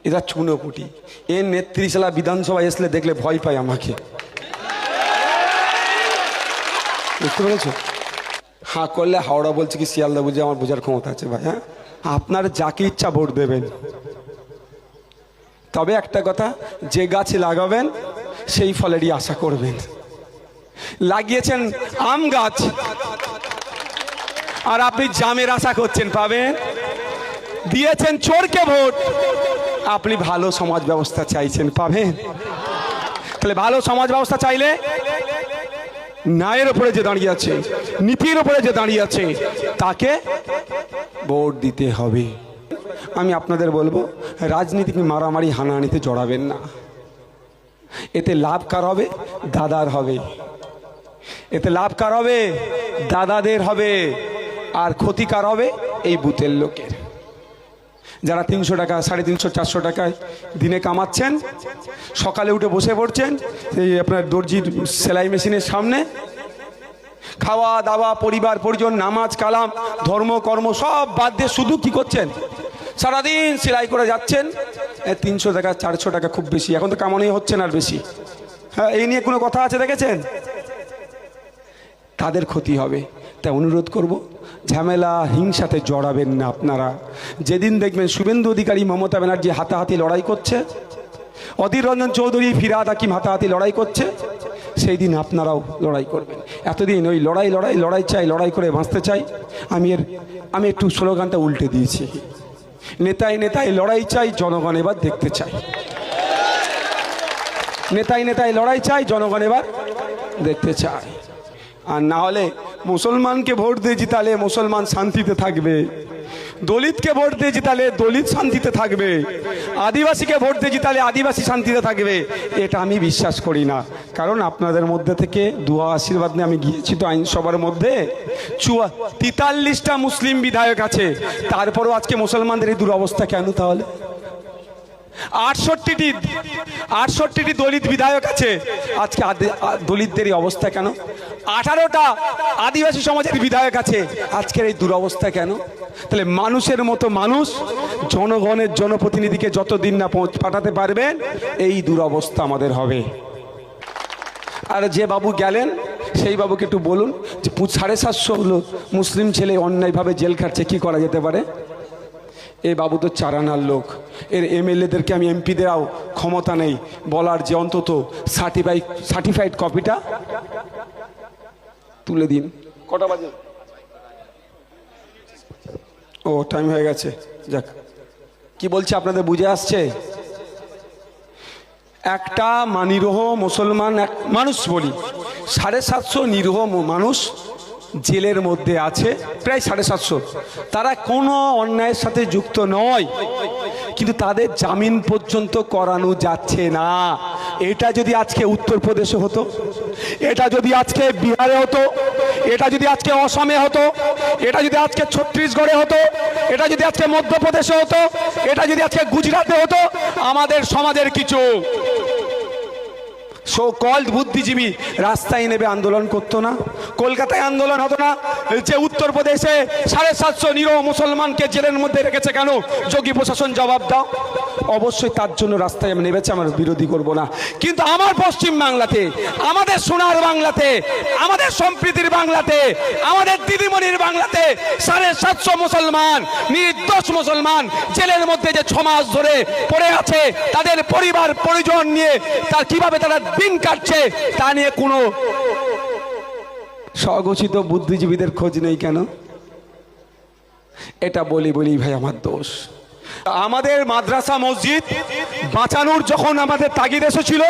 এরা চুনোপুটি। এ নেত্রীশালা বিধানসভায় আসলে দেখলে ভয় পায় আমাকে, বুঝতে পেরেছ? হাঁ করলে হাওড়া বলছে কি শিয়ালদা বুঝে আমার বোঝার ক্ষমতা আছে ভাই। হ্যাঁ, আপনার যাকে ইচ্ছা ভোট দেবেন, তবে একটা কথা, যে গাছ লাগাবেন সেই ফলেরই আশা করবেন। লাগিয়েছেন আম গাছ আর আপনি জামের আশা করছেন পাবেন। দিয়েছেন চোরকে ভোট, আপনি ভালো সমাজ ব্যবস্থা চাইছেন পাবেন। তাহলে ভালো সমাজ ব্যবস্থা চাইলে ন্যায়ের উপরে যে দাঁড়িয়ে আছে, নীতির উপরে যে দাঁড়িয়ে আছে, তাকে ভোট দিতে হবে। আমি আপনাদের বলবো, রাজনীতিকে মারামারি হানাহানিতে জড়াবেন না। এতে লাভ কার হবে? দাদার হবে। এতে লাভ কার হবে? দাদাদের হবে। আর ক্ষতিকার হবে এই বুথের লোকের, যারা 300 টাকা, 350, 400 টাকায় দিনে কামাচ্ছেন। সকালে উঠে বসে পড়ছেন এই আপনার দর্জির সেলাই মেশিনের সামনে, খাওয়া দাওয়া, পরিবার পরিজন, নামাজ কালাম, ধর্ম কর্ম সব বাদ দিয়ে শুধু কি করছেন? সারাদিন সেলাই করে যাচ্ছেন। 300 টাকা, 400 টাকা খুব বেশি, এখন তো কামানোই হচ্ছে না আর বেশি। হ্যাঁ, এই নিয়ে কোনো কথা আছে দেখেছেন? তাদের ক্ষতি হবে। তাই অনুরোধ করব, ঝামেলা হিংসাতে জড়াবেন না আপনারা। যেদিন দেখবেন শুভেন্দু অধিকারী, মমতা ব্যানার্জি হাতাহাতি লড়াই করছে, অধীর রঞ্জন চৌধুরী, ফিরহাদ হাকিম হাতাহাতি লড়াই করছে, সেই দিন আপনারাও লড়াই করবেন। এতদিন ওই লড়াই লড়াই লড়াই চাই, লড়াই করে বাঁচতে চাই। আমি একটু স্লোগানটা উল্টে দিয়েছি, নেতায় নেতায় লড়াই চাই, জনগণ এবার দেখতে চাই। নেতায় নেতায় লড়াই চাই, জনগণ এবার দেখতে চাই। আর না হলে মুসলমানকে ভোট দিয়ে জিতালে মুসলমান শান্তিতে থাকবে, দলিতকে ভোট দিয়ে জিতালে দলিত শান্তিতে থাকবে, আদিবাসীকে ভোট দিয়ে জিতালে আদিবাসী শান্তিতে থাকবে। এটা আমি বিশ্বাস করি না। কারণ আপনাদের মধ্যে থেকে দুয়া আশীর্বাদ নিয়ে আমি গিয়েছি তো আইনসভার মধ্যে, 43টা মুসলিম বিধায়ক আছে, তারপরেও আজকে মুসলমানদের এই দুরবস্থা কেন? তাহলে 68টি দলিত বিধায়ক আছে, আজকে দলিতদের এই অবস্থা কেন? 18টা আদিবাসী সমাজের বিধায়ক আছে, আজকের এই দুরবস্থা কেন? তাহলে মানুষের মতো মানুষ জনগণের জনপ্রতিনিধিকে যতদিন না পাঠাতে পারবেন, এই দুরবস্থা আমাদের হবে। আর যে বাবু গেলেন সেই বাবুকে একটু বলুন যে 750 হলো মুসলিম ছেলে অন্যায়ভাবে জেল খাটছে, কি করা যেতে পারে? এই বাবু তো চারানার লোক, এর এমএলএদেরকে আমি এমপিদেরও ক্ষমতা নেই বলার যে অন্তত সার্টিফাইড কপিটা তুলে দিন। কটা বাজে? ও টাইম হয়ে গেছে। যাক, কি বলছে আপনাদের বুঝে আসছে? একটা নিরীহ মুসলমান মানুষ বলি, 750 নিরীহ মানুষ জেলের মধ্যে আছে, প্রায় 750। তারা কোনো অন্যায়ের সাথে যুক্ত নয়, কিন্তু তাদের জামিন পর্যন্ত করানো যাচ্ছে না। এটা যদি আজকে উত্তরপ্রদেশে হতো, এটা যদি আজকে বিহারে হতো, এটা যদি আজকে অসমে হতো, এটা যদি আজকে ছত্তিশগড়ে হতো, এটা যদি আজকে মধ্যপ্রদেশে হতো, এটা যদি আজকে গুজরাটে হতো, আমাদের সমাজের কিছু সো কল্ড বুদ্ধিজীবী রাস্তায় নেবে আন্দোলন করতো না, কলকাতায় আন্দোলন হতো না। যে উত্তরপ্রদেশে 750 নিরীহ মুসলমানকে জেলের মধ্যে রেখেছে কেন? যোগী প্রশাসন জবাব দাও। অবশ্যই তার জন্য রাস্তায় আমি নেমেছি, আমার বিরোধী করব না। কিন্তু আমার পশ্চিম বাংলাতে, আমাদের সোনার বাংলাতে, আমাদের সম্প্রীতির বাংলাতে, আমাদের দিদিমণির বাংলাতে 750 মুসলমান, নির্দোষ মুসলমান জেলের মধ্যে যে 6 মাস ধরে পড়ে আছে, তাদের পরিবার পরিজন নিয়ে তার কিভাবে তারা দিন কাটছে, তা নিয়ে কোনো স্বঘোষিত বুদ্ধিজীবীদের খোঁজ নেই কেন? এটা বলি ভাই আমার দোষ। আমাদের মাদ্রাসা মসজিদ বাঁচানোর যখন আমাদের তাগিদ এসেছিল,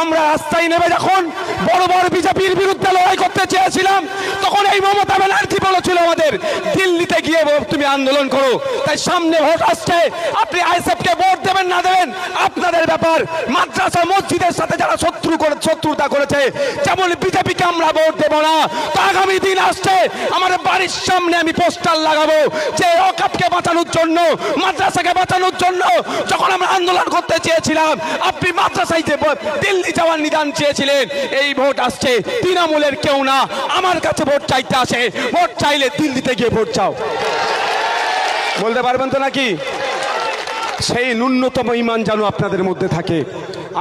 আমরা রাস্তায় নেমে যখন বড় বড় বিজেপির বিরুদ্ধে লড়াই করতে চেয়েছিলাম, তখন এই মমতা ব্যানার্জি বলেছিল আমাদের দিল্লিতে গিয়ে তুমি আন্দোলন করো। তাই সামনে ভোট আসছে, আপনি আইএসএফকে ভোট দেবেন না দেবেন আপনাদের ব্যাপার। মাদ্রাসা মসজিদের সাথে যারা শত্রুতা করেছে, যেমন বিজেপিকে আমরা ভোট দেব না। তো আগামী দিন আসছে, আমার বাড়ির সামনে আমি পোস্টার লাগাবো যে ওয়াকফকে বাঁচানোর জন্য, মাদ্রাসাকে বাঁচানোর জন্য যখন আমরা আন্দোলন করতে চেয়েছিলাম, আপনি মাদ্রাসায় যে দিল্লি যাওয়ার নিদান চেয়েছিলেন। এই ভোট আসছে, তৃণমূলের কেউ না আমার কাছে ভোট চাইতে আসে, ভোট চাইলে দিল্লিতে গিয়ে ভোট চাও। বলতে পারবেন তো নাকি? সেই ন্যূনতম ঈমান যেন আপনাদের মধ্যে থাকে।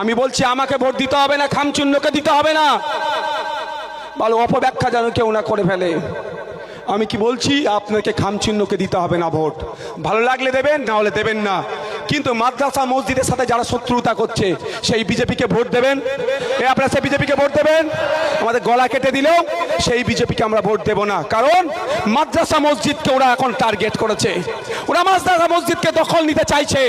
আমি বলছি আমাকে ভোট দিতে হবে না, খামচিহ্নকে দিতে হবে না, ভালো অপব্যাখ্যা যেন কেউ না করে ফেলে। আমি কি বলছি, আপনাকে খামচিহ্নকে দিতে হবে না ভোট, ভালো লাগলে দেবেন, না হলে দেবেন না। কিন্তু মাদ্রাসা মসজিদের সাথে যারা শত্রুতা করছে সেই বিজেপিকে ভোট দেবেন। আপনারা সেই বিজেপিকে ভোট দেবেন। আমাদের গলা কেটে দিলেও সেই বিজেপিকে আমরা ভোট দেব না, কারণ মাদ্রাসা মসজিদকে ওরা এখন টার্গেট করেছে। ওরা মাদ্রাসা মসজিদকে দখল নিতে চাইছে,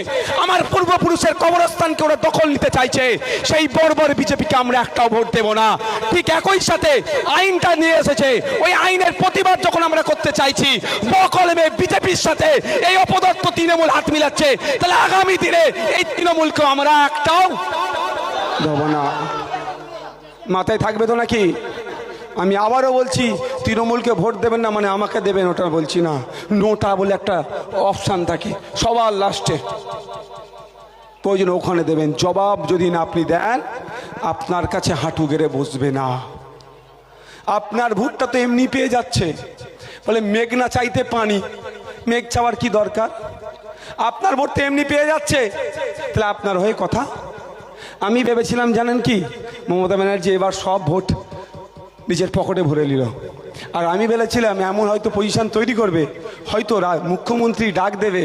আমার পূর্বপুরুষের কবরস্থানকে ওরা দখল নিতে চাইছে। সেই বর্বর বিজেপিকে আমরা একটাও ভোট দেব না। ঠিক একই সাথে আইনটা নিয়ে এসেছে, ওই আইনের প্রতিবাদ যখন আমরা করতে চাইছি, বকলমে বিজেপির সাথে এই অপদস্থ তৃণমূল হাত মিলাচ্ছে, তাহলে আগামী দিনে এই তৃণমূলকে আমরা একটাও দেব না। মাথায় থাকবে তো নাকি? আমি আবারও বলছি, তৃণমূলকে ভোট দেবেন না মানে আমাকে দেবেন ওটা বলছি না, নোটা বলে একটা অপশান থাকে সবার লাস্টে, প্রয়োজন ওখানে দেবেন। জবাব যদি না আপনি দেন, আপনার কাছে হাঁটু গেড়ে বসবে না। আপনার ভোটটা তো এমনি পেয়ে যাচ্ছে, বলে মেঘ না চাইতে পানি, মেঘ চাওয়ার কি দরকার? আপনার ভোট তো এমনি পেয়ে যাচ্ছে, তাহলে আপনার হয়ে কথা। আমি ভেবেছিলাম জানেন কি, মমতা ব্যানার্জি এবার সব ভোট নিজের পকেটে ভরে নিল। আর আমি ভেবেছিলাম এমন হয়তো পজিশন তৈরি করবে, হয়তো মুখ্যমন্ত্রী ডাক দেবে,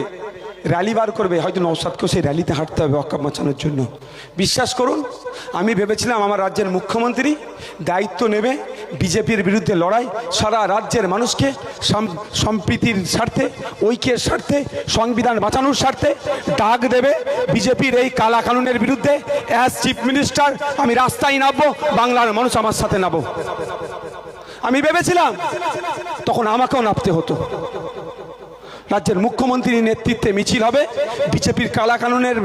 র্যালি বার করবে, হয়তো নওশাদকেও সেই র্যালিতে হাঁটতে হবে ওয়াকফ বাঁচানোর জন্য। বিশ্বাস করুন, আমি ভেবেছিলাম আমার রাজ্যের মুখ্যমন্ত্রী দায়িত্ব নেবে, বিজেপির বিরুদ্ধে লড়াই, সারা রাজ্যের মানুষকে সম্প্রীতির স্বার্থে, ঐক্যের স্বার্থে, সংবিধান বাঁচানোর স্বার্থে ডাক দেবে বিজেপির এই কালা কানুনের বিরুদ্ধে। অ্যাজ চিফ মিনিস্টার আমি রাস্তায় নামবো, বাংলার মানুষ আমার সাথে নামবো। আমি ভেবেছিলাম তখন আমাকেও নামতে হতো। রাজ্যের মুখ্যমন্ত্রীর নেতৃত্বে মিছিল হবে বিজেপির কালা কানুনের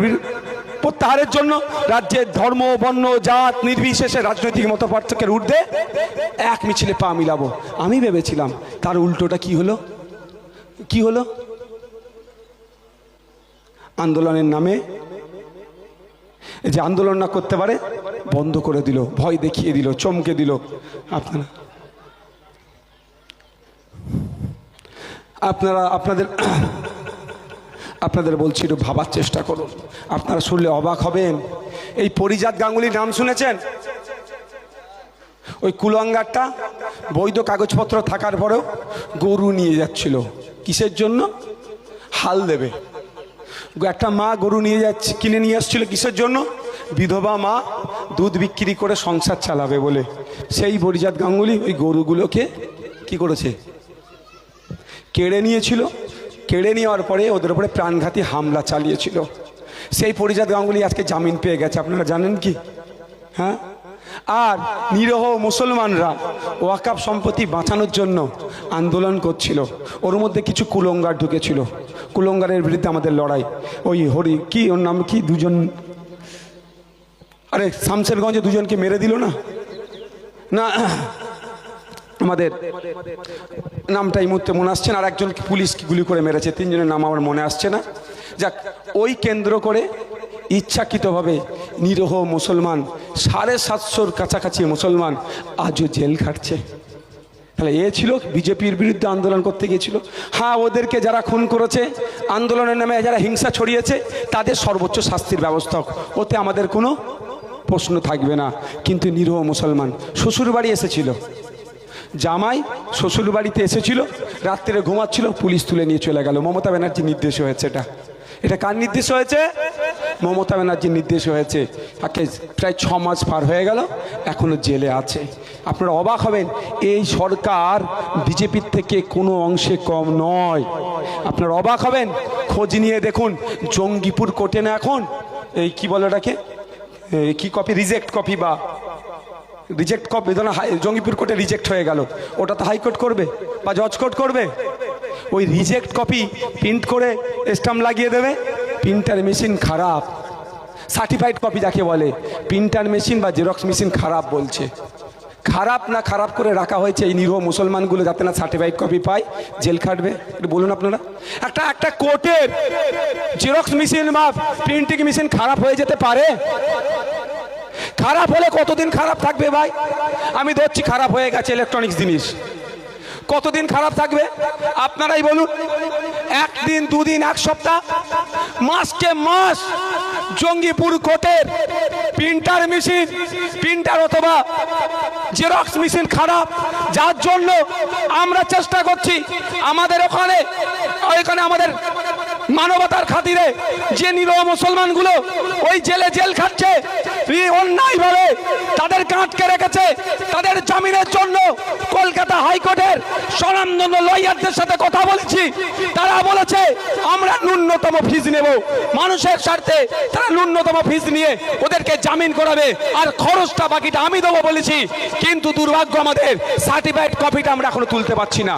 প্রত্যাহারের জন্য। রাজ্যের ধর্ম, বর্ণ, জাত নির্বিশেষে রাজনৈতিক মতপার্থক্যের ঊর্ধ্বে এক মিছিলে পা মিলাবো। আমি ভেবেছিলাম, তার উল্টোটা কি হলো? কি হলো? আন্দোলনের নামে যে আন্দোলন না করতে পারে বন্ধ করে দিল, ভয় দেখিয়ে দিল, চমকে দিল। আপনাদের বলছি একটু ভাবার চেষ্টা করুন। আপনারা শুনলে অবাক হবেন। এই পরিজাত গাঙ্গুলির নাম শুনেছেন? ওই কুলাঙ্গারটা বৈধ কাগজপত্র থাকার পরেও গরু নিয়ে যাচ্ছিল। কিসের জন্য? হাল দেবে। একটা মা গরু কিনে নিয়ে আসছিল কিসের জন্য? বিধবা মা দুধ বিক্রি করে সংসার চালাবে বলে। সেই পরিজাত গাঙ্গুলি ওই গরুগুলোকে কি করেছে? কেড়ে নিয়েছিল। কেড়ে নেওয়ার পরে ওদের উপরে প্রাণঘাতী হামলা চালিয়েছিল। সেই পরিজাত গাঙ্গুলি আজকে জামিন পেয়ে গেছে, আপনারা জানেন কি? হ্যাঁ। আর নিরহ মুসলমানরা ওয়াকফ সম্পত্তি বাঁচানোর জন্য আন্দোলন করছিল, ওর মধ্যে কিছু কুলঙ্গার ঢুকেছিল। কুলঙ্গারের বিরুদ্ধে আমাদের লড়াই। ওই কি ওর নাম কি, দুজন, আরে শামশেরগঞ্জে দুজনকে মেরে দিল না, না আমাদের নামটা এই মুহূর্তে মনে আসছে না, আর একজনকে পুলিশ গুলি করে মেরেছে, তিনজনের নাম আমার মনে আসছে না। যাক, ওই কেন্দ্র করে ইচ্ছাকৃতভাবে নিরহ মুসলমান 750-র কাছাকাছি মুসলমান আজও জেল খাটছে। তাহলে এ ছিল বিজেপির বিরুদ্ধে আন্দোলন করতে গিয়েছিল। হ্যাঁ, ওদেরকে যারা খুন করেছে, আন্দোলনের নামে যারা হিংসা ছড়িয়েছে, তাদের সর্বোচ্চ শাস্তির ব্যবস্থা, ওতে আমাদের কোনো প্রশ্ন থাকবে না। কিন্তু নিরহ মুসলমান শ্বশুরবাড়ি এসেছিল, জামাই শ্বশুর বাড়িতে এসেছিল, রাত্রে ঘুমাচ্ছিল, পুলিশ তুলে নিয়ে চলে গেল। মমতা ব্যানার্জির নির্দেশ হয়েছে। এটা কার নির্দেশ হয়েছে? মমতা ব্যানার্জির নির্দেশ হয়েছে। তাকে প্রায় 6 মাস পার হয়ে গেল, এখনো জেলে আছে। আপনারা অবাক হবেন, এই সরকার বিজেপির থেকে কোনো অংশে কম নয়। আপনারা অবাক হবেন, খোঁজ নিয়ে দেখুন। জঙ্গিপুর কোর্টে না এখন এই কি বলে ওটাকে, কি কপি, রিজেক্ট কপি বা রিজেক্ট কপি, ধরুন জঙ্গিপুর কোর্টে রিজেক্ট হয়ে গেল, ওটা তো হাইকোর্ট করবে বা জজ কোর্ট করবে। ওই রিজেক্ট কপি প্রিন্ট করে স্ট্যাম্প লাগিয়ে দেবে। প্রিন্টার মেশিন খারাপ, সার্টিফাইড কপি যাকে বলে, প্রিন্টার মেশিন বা জেরক্স মেশিন খারাপ বলছে। খারাপ না খারাপ করে রাখা হয়েছে এই নিরীহ মুসলমানগুলো, যাতে না সার্টিফাইড কপি পায়, জেল খাটবে। বলুন আপনারা, একটা কোর্টের জেরক্স মেশিন বা প্রিন্টিং মেশিন খারাপ হয়ে যেতে পারে? খারাপ হলে কতদিন খারাপ থাকবে ভাই? আমি ধরছি খারাপ হয়ে গেছে ইলেকট্রনিক্স জিনিস, কতদিন খারাপ থাকবে আপনারাই বলুন। একদিন দুদিন এক সপ্তাহ মাসকে মাস জঙ্গিপুর কোর্টের প্রিন্টার অথবা জেরক্স মেশিন খারাপ, যার জন্য আমরা চেষ্টা করছি আমাদের ওখানে আমাদের মানবতার খাতিরে যে নিরহ মুসলমানগুলো ওই জেল খাচ্ছে অন্যায়ভাবে তাদেরকে আটকে রেখেছে, তাদের জামিনের জন্য কলকাতা হাইকোর্টের স্বনামধন্য লয়ারদের সাথে কথা বলছি। তারা বলেছে আমরা ন্যূনতম ফিজ নেব, মানুষের স্বার্থে তারা ন্যূনতম ফিজ নিয়ে ওদেরকে জামিন করাবে, আর খরচটা বাকিটা আমি দেবো বলেছি। কিন্তু দুর্ভাগ্য আমাদের সার্টিফাইড কপিটা আমরা এখনো তুলতে পারছি না।